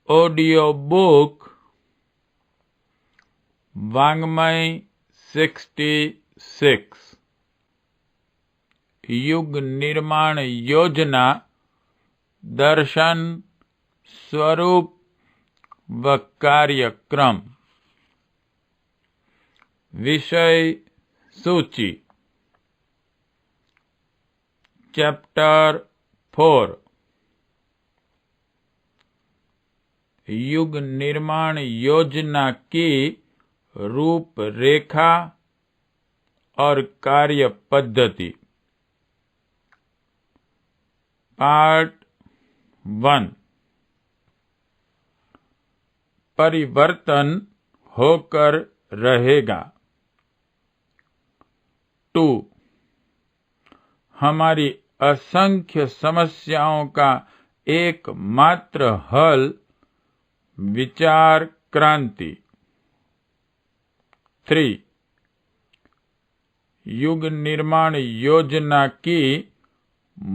Audio book वाङ्मय 66 युग निर्माण योजना दर्शन स्वरूप व कार्यक्रम। विषय सूची। चैप्टर 4 युग निर्माण योजना की रूपरेखा और कार्य पद्धति। पार्ट 1 परिवर्तन होकर रहेगा। 2 हमारी असंख्य समस्याओं का एकमात्र हल विचार क्रांति। 3 युग निर्माण योजना की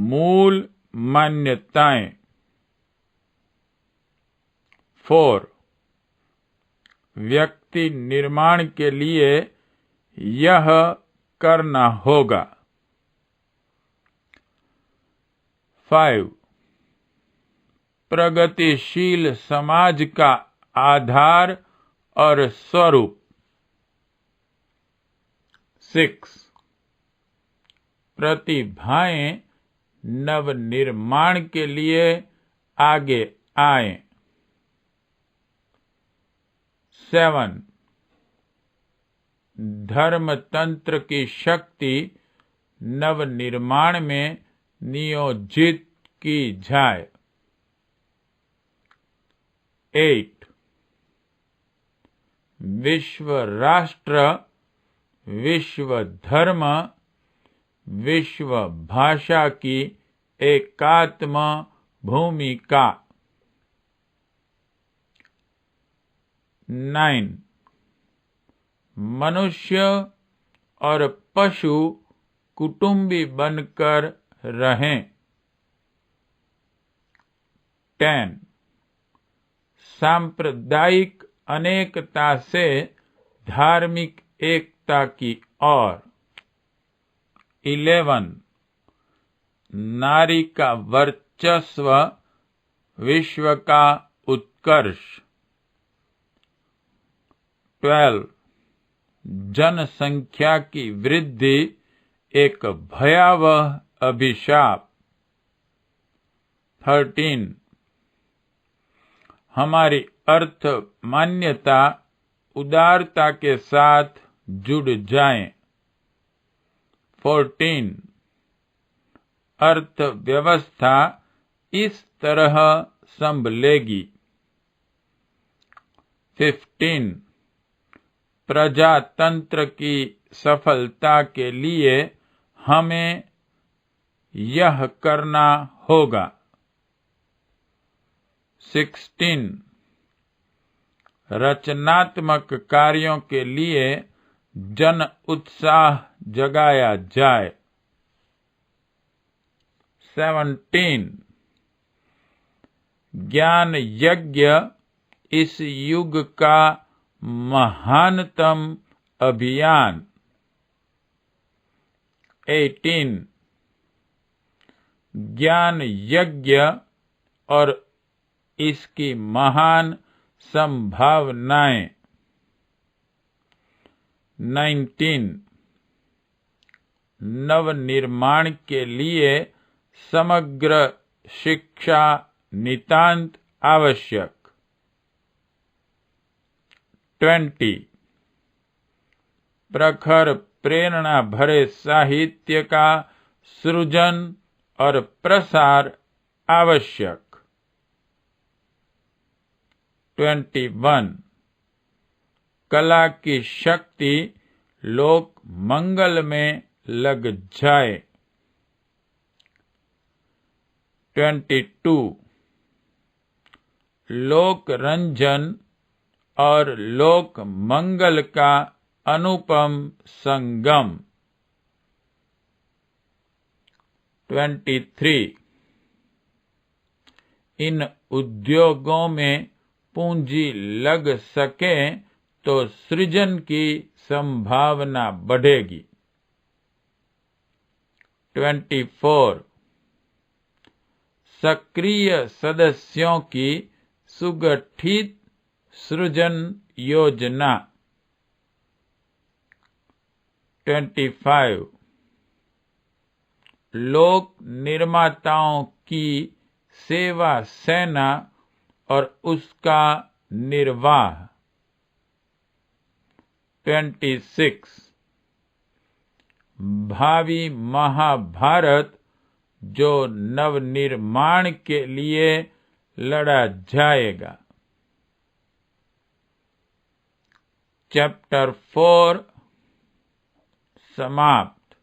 मूल मान्यताएं। 4 व्यक्ति निर्माण के लिए यह करना होगा। 5 प्रगतिशील समाज का आधार और स्वरूप। 6 प्रतिभाएं नवनिर्माण के लिए आगे आएं। 7 धर्मतंत्र की शक्ति नवनिर्माण में नियोजित की जाए। 8 विश्व राष्ट्र, विश्व धर्म, विश्व भाषा की एकात्म भूमिका। 9 मनुष्य और पशु कुटुंबी बनकर रहें। 10 सांप्रदायिक अनेकता से धार्मिक एकता की ओर। 11 नारी का वर्चस्व, विश्व का उत्कर्ष। 12 जनसंख्या की वृद्धि एक भयावह अभिशाप। 13 हमारी अर्थ मान्यता उदारता के साथ जुड़ जाएं। 14 अर्थव्यवस्था इस तरह संभलेगी। 15 प्रजातंत्र की सफलता के लिए हमें यह करना होगा। 16 रचनात्मक कार्यों के लिए जन उत्साह जगाया जाए। 17 ज्ञान यज्ञ इस युग का महानतम अभियान। 18 ज्ञान यज्ञ और इसकी महान संभावनाएं। 19 नवनिर्माण के लिए समग्र शिक्षा नितांत आवश्यक। 20 प्रखर प्रेरणा भरे साहित्य का सृजन और प्रसार आवश्यक। 21 कला की शक्ति लोक मंगल में लग जाए। 22 लोक रंजन और लोक मंगल का अनुपम संगम। 23 इन उद्योगों में पूंजी लग सके तो सृजन की संभावना बढ़ेगी। 24 सक्रिय सदस्यों की सुगठित सृजन योजना। 25 लोक निर्माताओं की सेवा सेना और उसका निर्वाह। 26 भावी महाभारत जो नवनिर्माण के लिए लड़ा जाएगा। चैप्टर 4 समाप्त।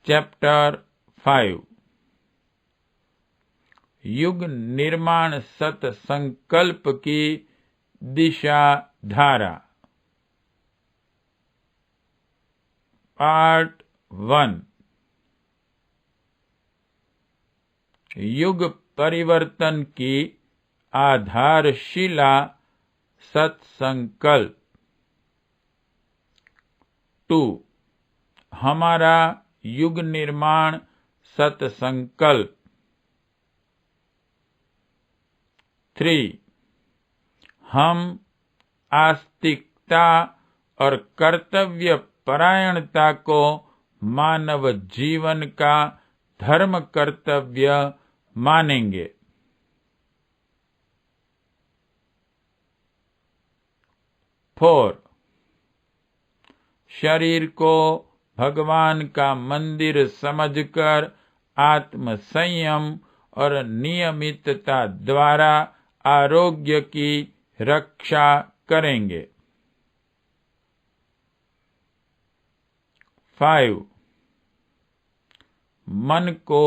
चैप्टर 5 युग निर्माण सत संकल्प की दिशा धारा। पार्ट 1 युग परिवर्तन की आधारशिला सत्संकल्प। 2 हमारा युग निर्माण सत्संकल्प। 3 हम आस्तिकता और कर्तव्य परायणता को मानव जीवन का धर्म कर्तव्य मानेंगे। 4 शरीर को भगवान का मंदिर समझकर आत्म संयम और नियमितता द्वारा आरोग्य की रक्षा करेंगे। 5 मन को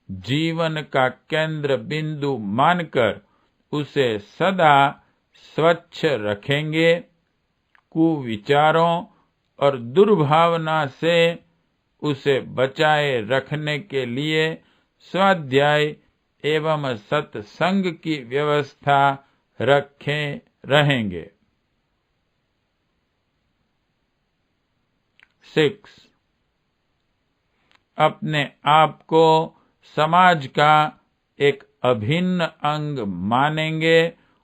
जीवन का केंद्र बिंदु मानकर उसे सदा स्वच्छ रखेंगे। कुविचारों और दुर्भावना से उसे बचाए रखने के लिए स्वाध्याय एवं सत्संग की व्यवस्था रखे रहेंगे। 6 अपने आप को समाज का एक अभिन्न अंग मानेंगे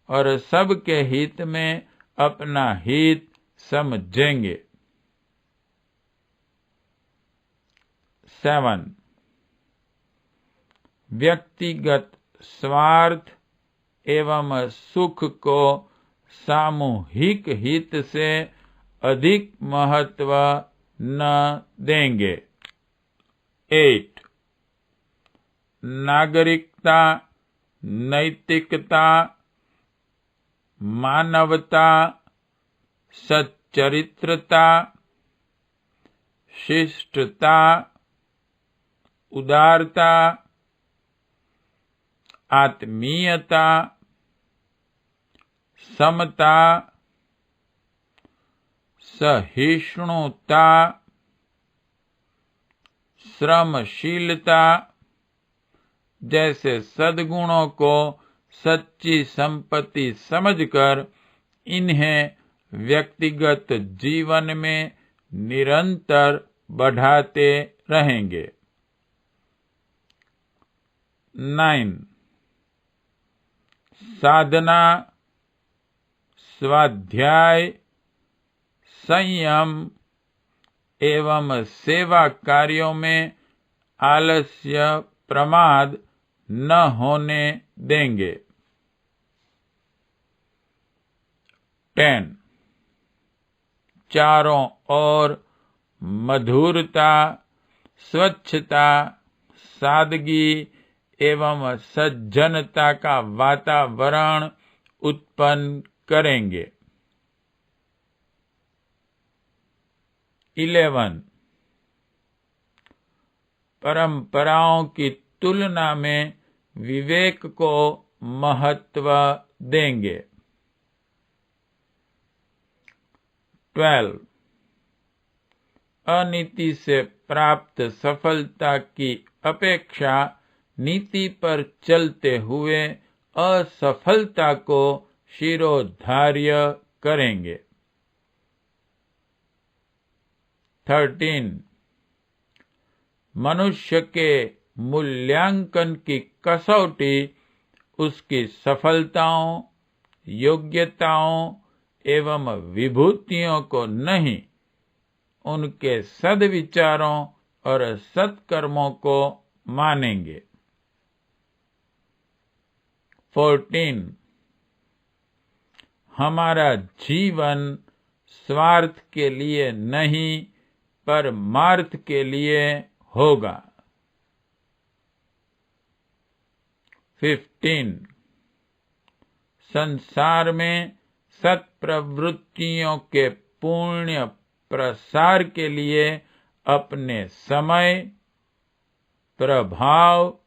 और सबके हित में अपना हित समझेंगे। 7 व्यक्तिगत स्वार्थ एवं सुख को सामूहिक हित से अधिक महत्व न देंगे। 8 नागरिकता, नैतिकता, मानवता, सच्चरित्रता, शिष्टता, उदारता, आत्मीयता, समता, सहिष्णुता, श्रमशीलता जैसे सद्गुणों को सच्ची संपत्ति समझकर इन्हें व्यक्तिगत जीवन में निरंतर बढ़ाते रहेंगे। 9 साधना, स्वाध्याय, संयम एवं सेवा कार्यों में आलस्य प्रमाद न होने देंगे। 10 चारों ओर मधुरता, स्वच्छता, सादगी एवं सज्जनता का वातावरण उत्पन्न करेंगे। 11 परंपराओं की तुलना में विवेक को महत्व देंगे। 12 अनीति से प्राप्त सफलता की अपेक्षा नीति पर चलते हुए असफलता को शिरोधार्य करेंगे। 13 मनुष्य के मूल्यांकन की कसौटी उसकी सफलताओं, योग्यताओं एवं विभूतियों को नहीं, उनके सद्विचारों और सत्कर्मों को मानेंगे। 14 हमारा जीवन स्वार्थ के लिए नहीं, परमार्थ के लिए होगा। 15 संसार में सत्प्रवृत्तियों के पुण्य प्रसार के लिए अपने समय, प्रभाव,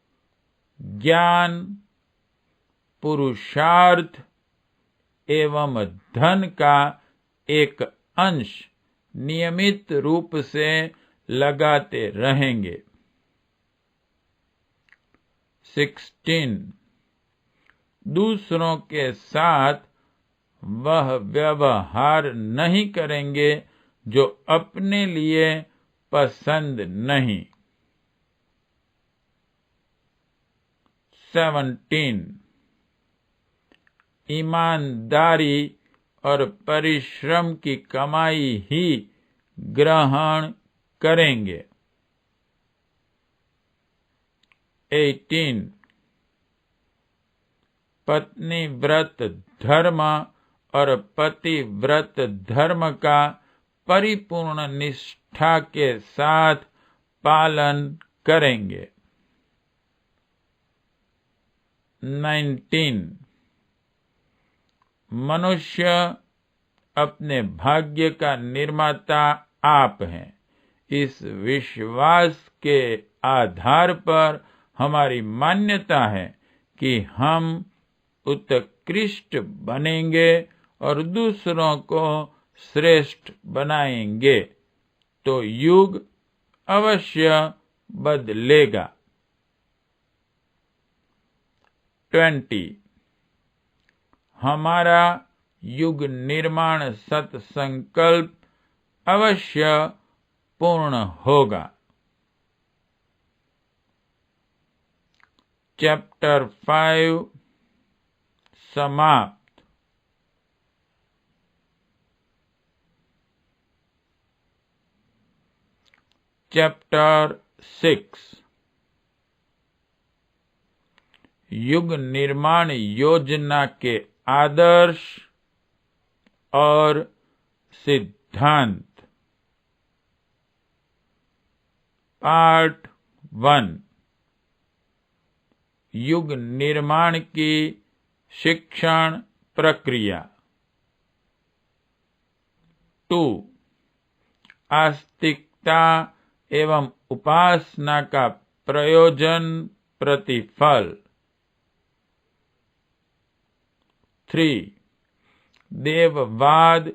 ज्ञान, पुरुषार्थ एवं धन का एक अंश नियमित रूप से लगाते रहेंगे। 16 दूसरों के साथ वह व्यवहार नहीं करेंगे जो अपने लिए पसंद नहीं। 17 ईमानदारी और परिश्रम की कमाई ही ग्रहण करेंगे। 18 पत्नी व्रत धर्म और पति व्रत धर्म का परिपूर्ण निष्ठा के साथ पालन करेंगे। 19 मनुष्य अपने भाग्य का निर्माता आप हैं। इस विश्वास के आधार पर हमारी मान्यता है कि हम उत्कृष्ट बनेंगे और दूसरों को श्रेष्ठ बनाएंगे, तो युग अवश्य बदलेगा। 20 हमारा युग निर्माण सत्संकल्प अवश्य पूर्ण होगा। चैप्टर 5 समाप्त। चैप्टर 6 युग निर्माण योजना के आदर्श और सिद्धांत। पार्ट 1 युग निर्माण की शिक्षण प्रक्रिया। 2 आस्तिकता एवं उपासना का प्रयोजन प्रतिफल। 3 देववाद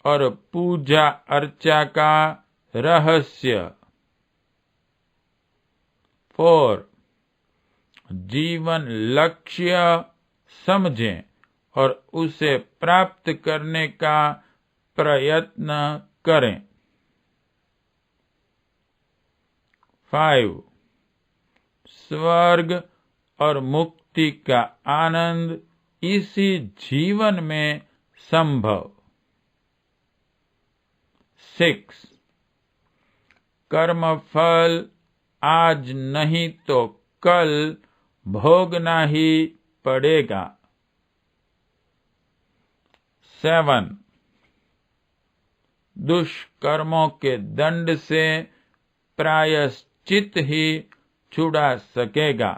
और पूजा अर्चा का रहस्य। 4 जीवन लक्ष्य समझें और उसे प्राप्त करने का प्रयत्न करें। 5 स्वर्ग और मुक्ति का आनंद इसी जीवन में संभव। 6 कर्मफल आज नहीं तो कल भोगना ही पड़ेगा। 7 दुष्कर्मों के दंड से प्रायश्चित ही छुड़ा सकेगा।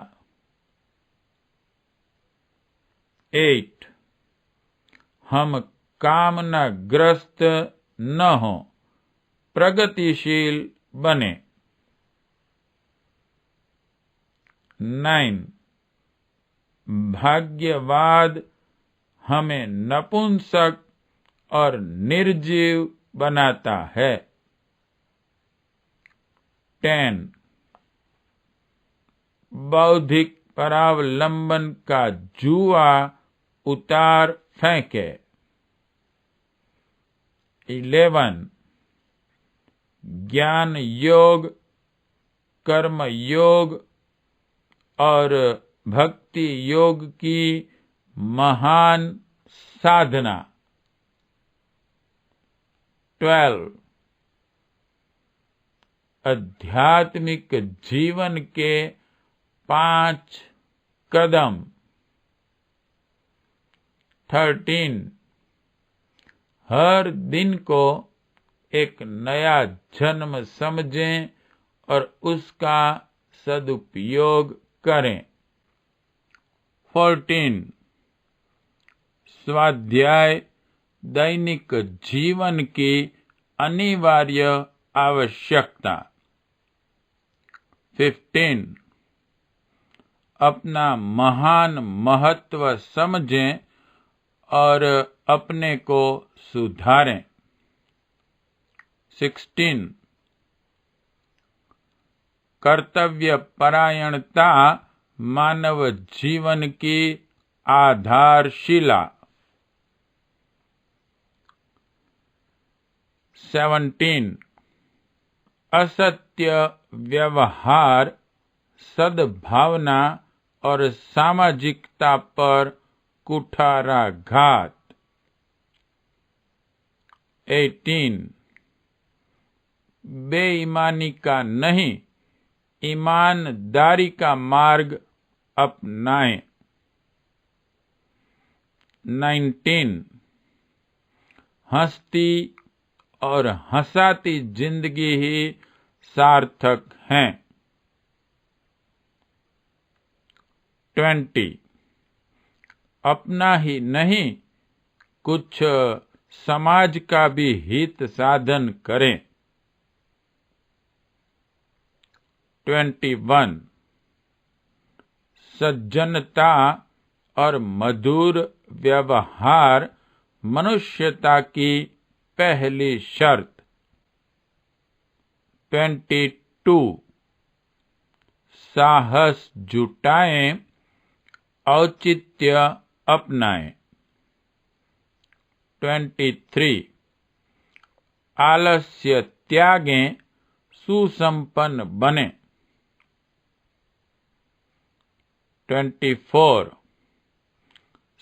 8 हम कामनाग्रस्त न हो, प्रगतिशील बने। 9 भाग्यवाद हमें नपुंसक और निर्जीव बनाता है। 10 बौद्धिक परावलंबन का जुआ उतार फेंके। 11 ज्ञान योग, कर्म योग और भक्ति योग की महान साधना। 12 आध्यात्मिक जीवन के 5 कदम। 13 हर दिन को एक नया जन्म समझें और उसका सदुपयोग करें। 14 स्वाध्याय दैनिक जीवन की अनिवार्य आवश्यकता। 15 अपना महान महत्व समझें और अपने को सुधारें। 16 कर्तव्य परायणता मानव जीवन की आधारशिला। 17 असत्य व्यवहार, सद्भावना और सामाजिकता पर कुठाराघात। 18 बेईमानी का नहीं, ईमानदारी का मार्ग अपनाएं। 19 हंसती और हंसाती जिंदगी ही सार्थक हैं। 20 अपना ही नहीं, कुछ समाज का भी हित साधन करें। 21 सज्जनता और मधुर व्यवहार मनुष्यता की पहली शर्त। 22 साहस जुटाएं, औचित्य अपनाएं। 23 आलस्य त्यागें, सुसंपन्न बने। 24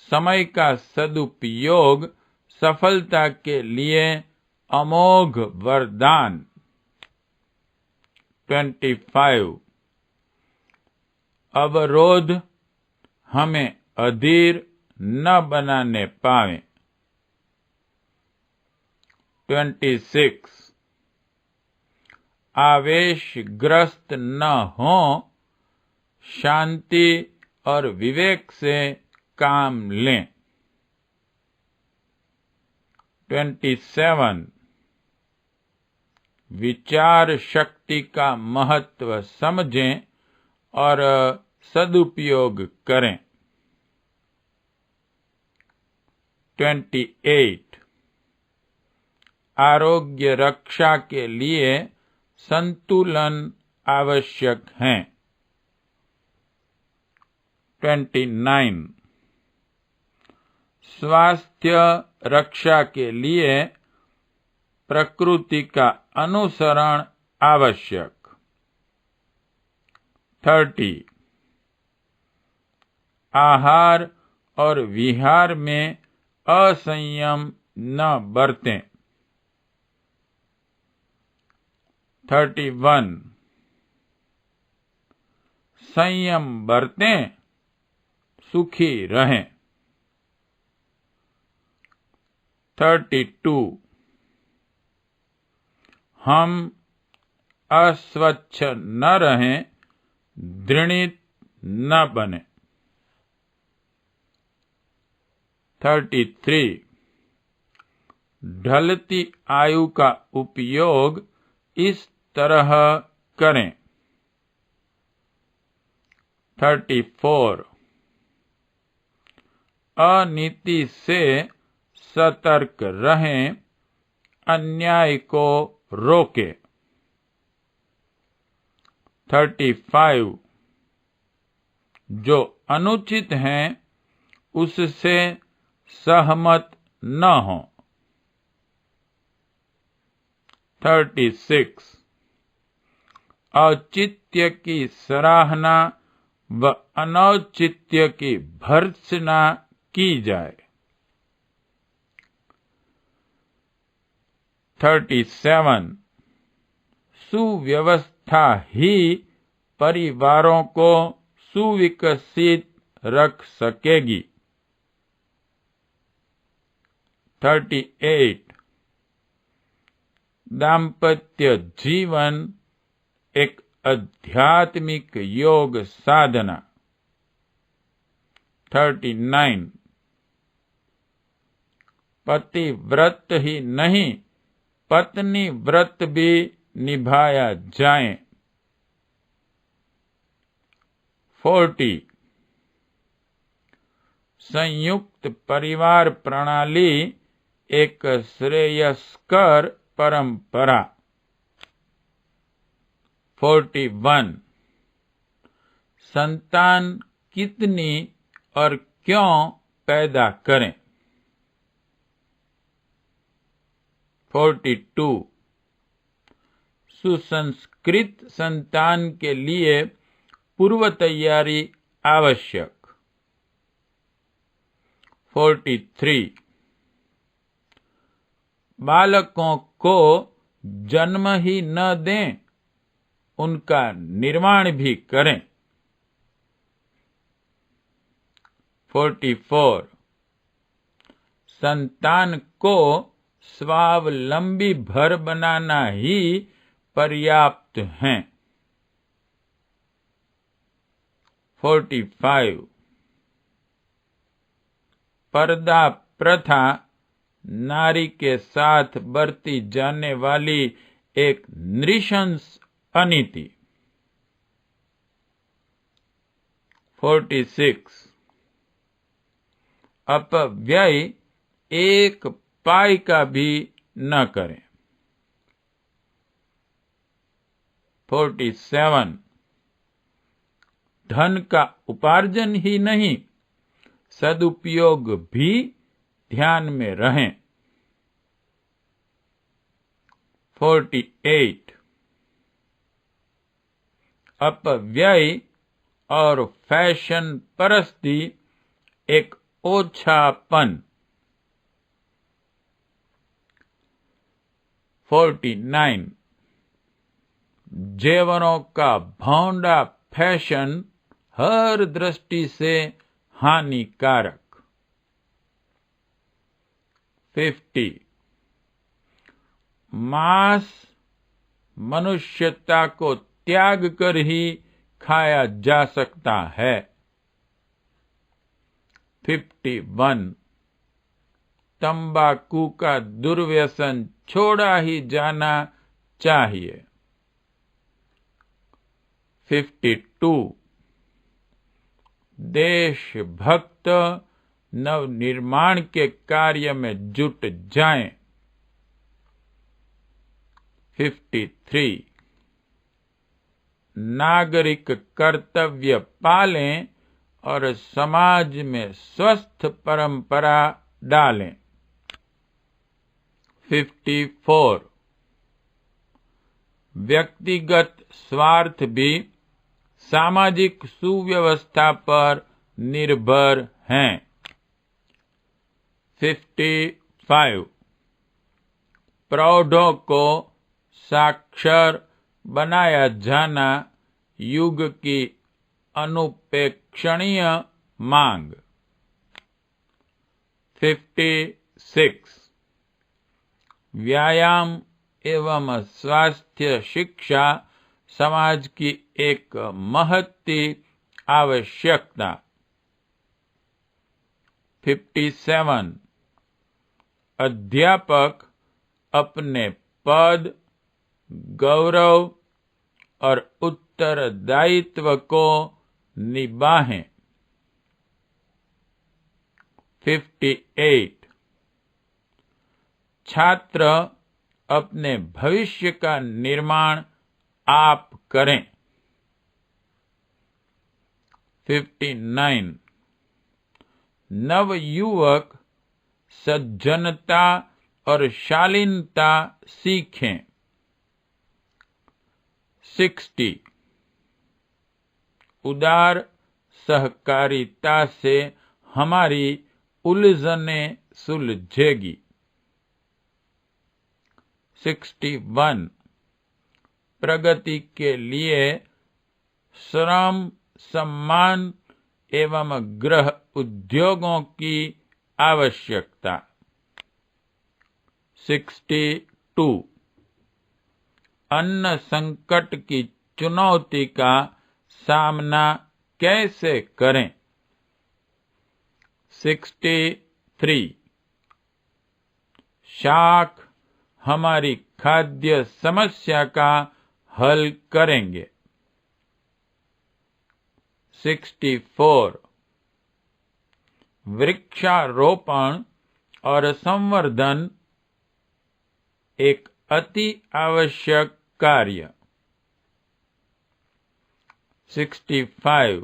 समय का सदुपयोग सफलता के लिए अमोघ वरदान। 25 अवरोध हमें अधीर न बनाने पावे। 26 आवेशग्रस्त न हो, शांति और विवेक से काम लें। 27 विचार शक्ति का महत्व समझें और सदुपयोग करें। 28 आरोग्य रक्षा के लिए संतुलन आवश्यक है। 29 स्वास्थ्य रक्षा के लिए प्रकृति का अनुसरण आवश्यक। 30 आहार और विहार में असंयम न बरतें। 31 संयम बरतें, सुखी रहें। 32 हम अस्वच्छ न रहें, घृणित न बने। 33 ढलती आयु का उपयोग इस तरह करें। 34 अनीति से सतर्क रहें, अन्याय को रोकें। 35 जो अनुचित हैं उससे सहमत न हो। 36 औचित्य की सराहना व अनौचित्य की भर्त्सना की जाए। 37 सुव्यवस्था ही परिवारों को सुविकसित रख सकेगी। 38 दाम्पत्य जीवन एक आध्यात्मिक योग साधना। 39 पति व्रत ही नहीं पत्नी व्रत भी निभाया जाए। 40 संयुक्त परिवार प्रणाली एक श्रेयस्कर परंपरा। 41 संतान कितनी और क्यों पैदा करें। 42 सुसंस्कृत संतान के लिए पूर्व तैयारी आवश्यक। 43 बालकों को जन्म ही न दें, उनका निर्माण भी करें। 44 संतान को स्वावलंबी भर बनाना ही पर्याप्त है। 45 पर्दा प्रथा नारी के साथ बरती जाने वाली एक नृशंस अनीति। 46 अपव्यय एक पाई का भी न करें। 47 धन का उपार्जन ही नहीं सदुपयोग भी ध्यान में रहें। 48 अपव्यय और फैशन परस्ती एक ओछापन। 49 जेवरों का भौंडा फैशन हर दृष्टि से हानिकारक। 50 मांस मनुष्यता को त्याग कर ही खाया जा सकता है। 51 तंबाकू का दुर्व्यसन छोड़ा ही जाना चाहिए। 52 देशभक्त नवनिर्माण के कार्य में जुट जाएं। 53 नागरिक कर्तव्य पालें और समाज में स्वस्थ परंपरा डालें। 54 व्यक्तिगत स्वार्थ भी सामाजिक सुव्यवस्था पर निर्भर हैं। 55 प्रौढ़ों को साक्षर बनाया जाना युग की अनुपेक्षणीय मांग। 56 व्यायाम एवं स्वास्थ्य शिक्षा समाज की एक महती आवश्यकता। 57 अध्यापक अपने पद गौरव और उत्तरदायित्व को निभाएं। 58 छात्र अपने भविष्य का निर्माण आप करें। 59 नवयुवक सज्जनता और शालीनता सीखें। 60 उदार सहकारिता से हमारी उलझनें सुलझेगी। 61 प्रगति के लिए श्रम, सम्मान एवं गृह उद्योगों की आवश्यकता। 62 अन्न संकट की चुनौती का सामना कैसे करें। 63 शाक हमारी खाद्य समस्या का हल करेंगे। 64 वृक्षारोपण और संवर्धन एक अति आवश्यक कार्य। 65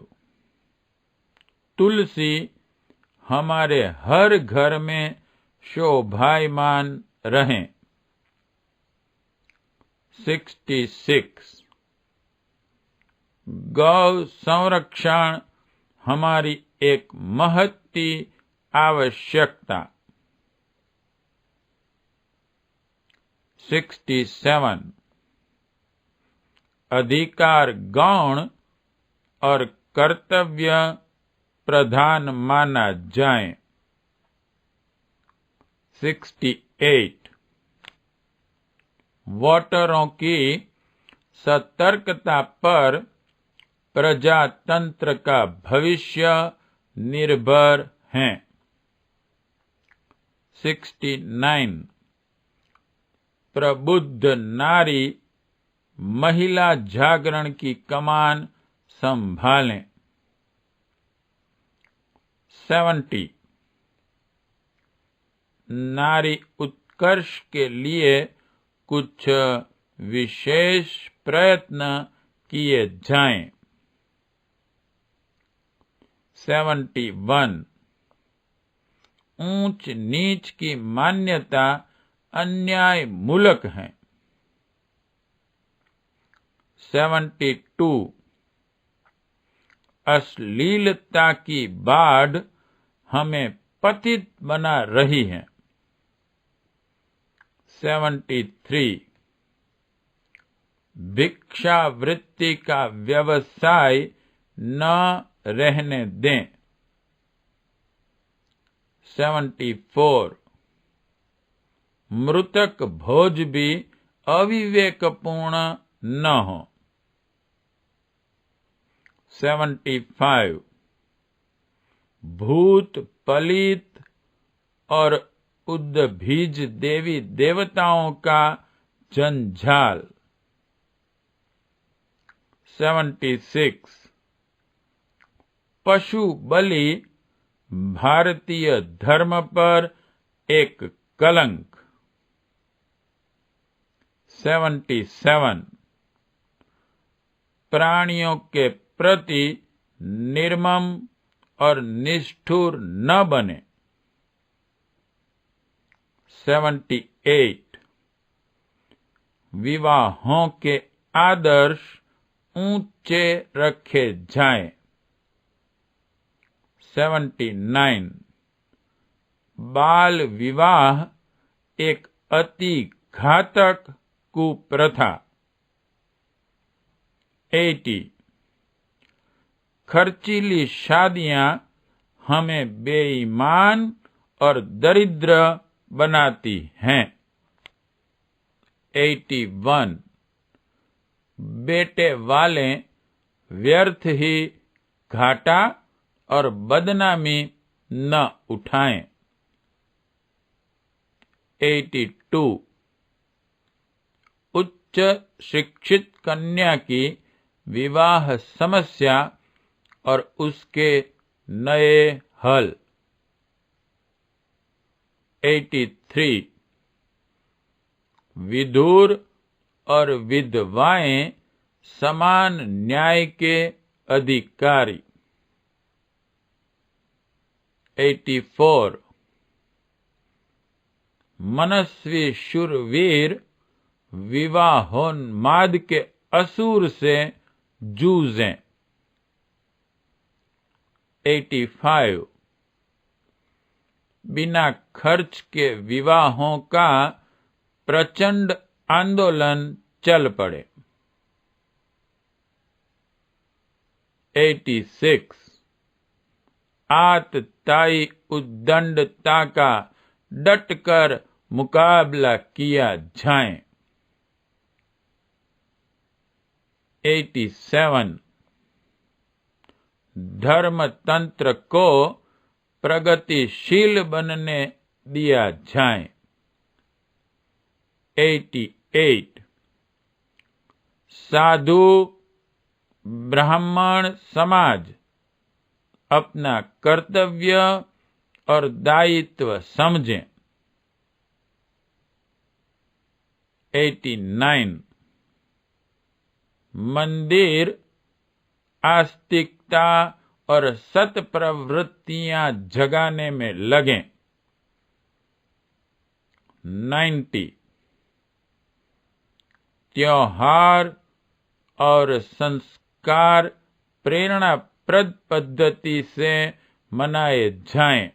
तुलसी हमारे हर घर में शोभायमान रहें। 66 गौ संरक्षण हमारी एक महती आवश्यकता। 67 अधिकार गौण और कर्तव्य प्रधान माना जाए। 68 वोटरों की सतर्कता पर प्रजातंत्र का भविष्य निर्भर है। 69 प्रबुद्ध नारी महिला जागरण की कमान संभालें। 70 नारी उत्कर्ष के लिए कुछ विशेष प्रयत्न किए जाएं। 71 ऊंच नीच की मान्यता अन्याय मूलक है। 72 अश्लीलता की बाढ़ हमें पतित बना रही है। 73 भिक्षावृत्ति का व्यवसाय न रहने दें। 74 मृतक भोज भी अविवेकपूर्ण न हो। 75 भूत पलित और उद्भिज देवी देवताओं का जंजाल। 76 पशु बलि भारतीय धर्म पर एक कलंक। 77 प्राणियों के प्रति निर्मम और निष्ठुर न बने। 78 विवाहों के आदर्श ऊंचे रखे जाएं। 79 बाल विवाह एक अति घातक कुप्रथा। 80 खर्चीली शादियां हमें बेईमान और दरिद्र बनाती हैं। 81 बेटे वाले व्यर्थ ही घाटा और बदनामी न उठाएं। 82 उच्च शिक्षित कन्या की विवाह समस्या और उसके नए हल। 83 विधुर और विधवाएं समान न्याय के अधिकारी। 84 मनस्वी शूरवीर विवाहोन्माद के असुर से जूझें। 85 बिना खर्च के विवाहों का प्रचंड आंदोलन चल पड़े। 86 आतताई उद्दंडता का डटकर मुकाबला किया जाए। 87 धर्मतंत्र को प्रगतिशील बनने दिया जाए। 88 साधु ब्राह्मण समाज अपना कर्तव्य और दायित्व समझें। 89 मंदिर आस्तिकता और सत प्रवृत्तियां जगाने में लगें। 90 त्योहार और संस्कार प्रेरणाप्रद पद्धति से मनाए जाएं।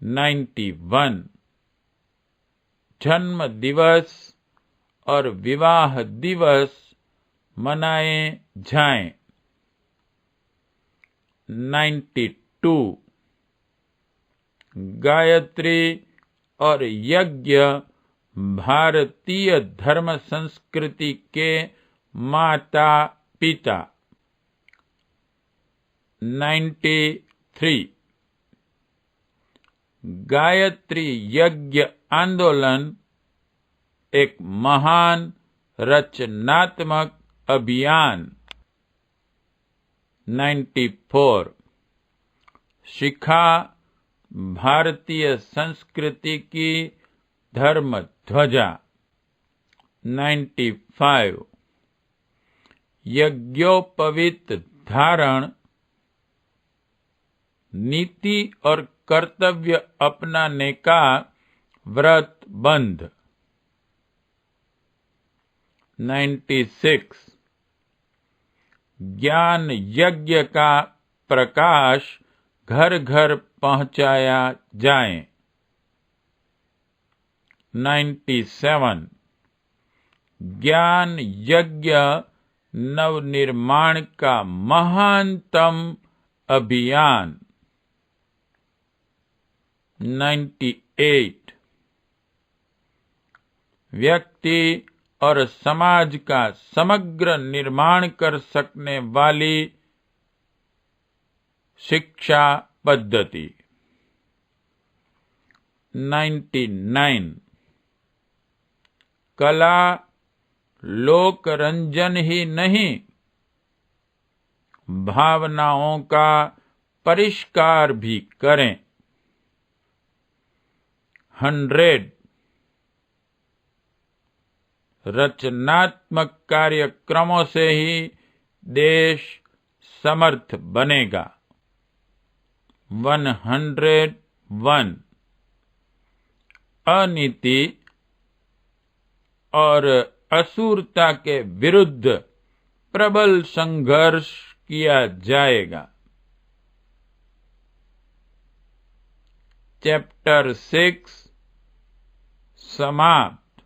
91 जन्म दिवस और विवाह दिवस मनाए जाएं। 92 गायत्री और यज्ञ भारतीय धर्म संस्कृति के माता पिता। 93 गायत्री यज्ञ आंदोलन एक महान रचनात्मक अभियान। 94 शिखा भारतीय संस्कृति की धर्म ध्वजा। 95 यज्ञोपवीत धारण नीति और कर्तव्य अपनाने का व्रत बंध। 96 ज्ञान यज्ञ का प्रकाश घर घर पहुंचाया जाए। 97 ज्ञान यज्ञ नवनिर्माण का महानतम अभियान। 98 व्यक्ति और समाज का समग्र निर्माण कर सकने वाली शिक्षा पद्धति। 99 कला लोक रंजन ही नहीं भावनाओं का परिष्कार भी करें। 100 रचनात्मक कार्यक्रमों से ही देश समर्थ बनेगा। 101 अनीति और असुरता के विरुद्ध प्रबल संघर्ष किया जाएगा। चैप्टर 6 समाप्त।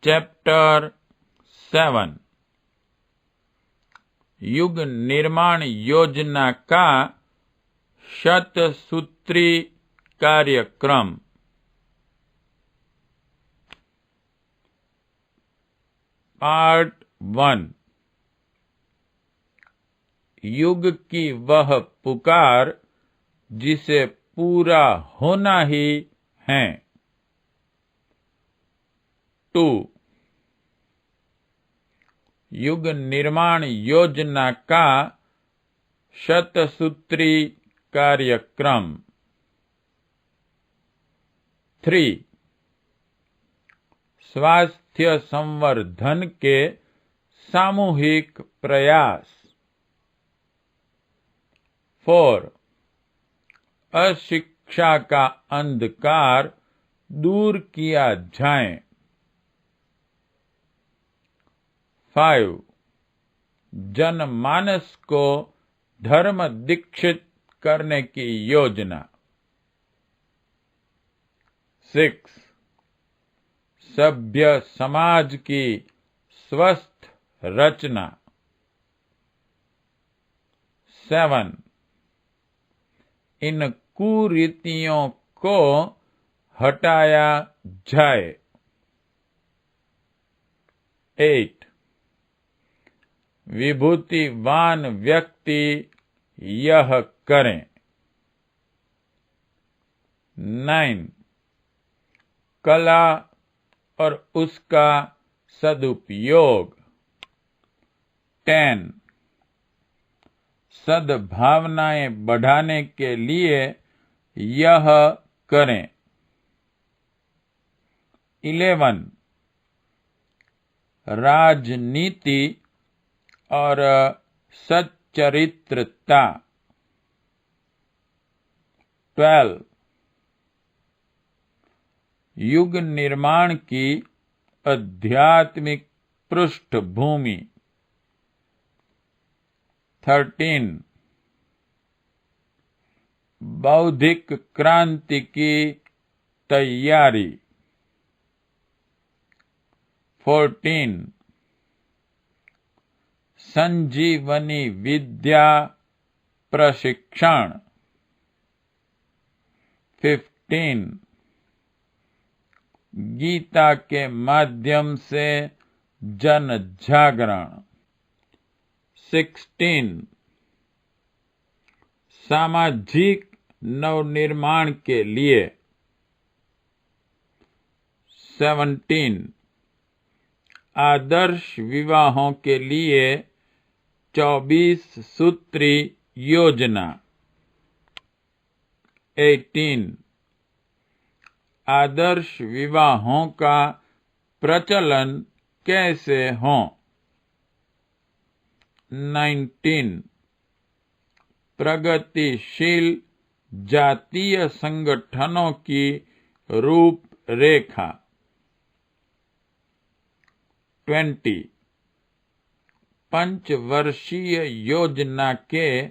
चैप्टर 7 युग निर्माण योजना का शतसूत्री कार्यक्रम। पार्ट 1 युग की वह पुकार जिसे पूरा होना ही है। 2 युग निर्माण योजना का शतसूत्री कार्यक्रम। 3 स्वास्थ्य संवर्धन के सामूहिक प्रयास। 4. अशिक्षा का अंधकार दूर किया जाए। 5. जनमानस को धर्म दीक्षित करने की योजना। 6. सभ्य समाज की स्वस्थ रचना। 7. इन कुरीतियों को हटाया जाए। 8. विभूतिवान व्यक्ति यह करें। 9. कला और उसका सदुपयोग। 10. सद्भावनाएं बढ़ाने के लिए यह करें। 11. राजनीति और सच्चरित्रता। 12. युग निर्माण की आध्यात्मिक पृष्ठभूमि। 13. बौद्धिक क्रांति की तैयारी। 14. संजीवनी विद्या प्रशिक्षण। 15. गीता के माध्यम से जन जागरण। 16. सामाजिक नवनिर्माण के लिए। 17. आदर्श विवाहों के लिए 24 सूत्री योजना। 18. आदर्श विवाहों का प्रचलन कैसे हो। 19. प्रगतिशील जातीय संगठनों की रूपरेखा। 20. पंचवर्षीय योजना के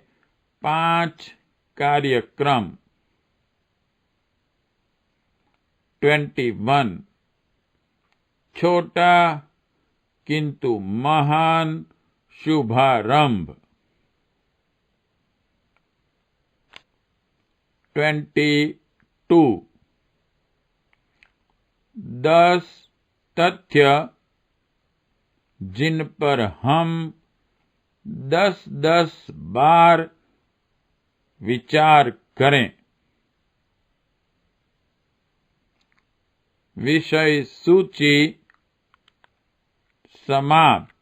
5 कार्यक्रम। 21. छोटा किंतु महान शुभारंभ। 22. 10 तथ्य जिन पर हम 10-10 बार विचार करें। विषय सूची समाप्त।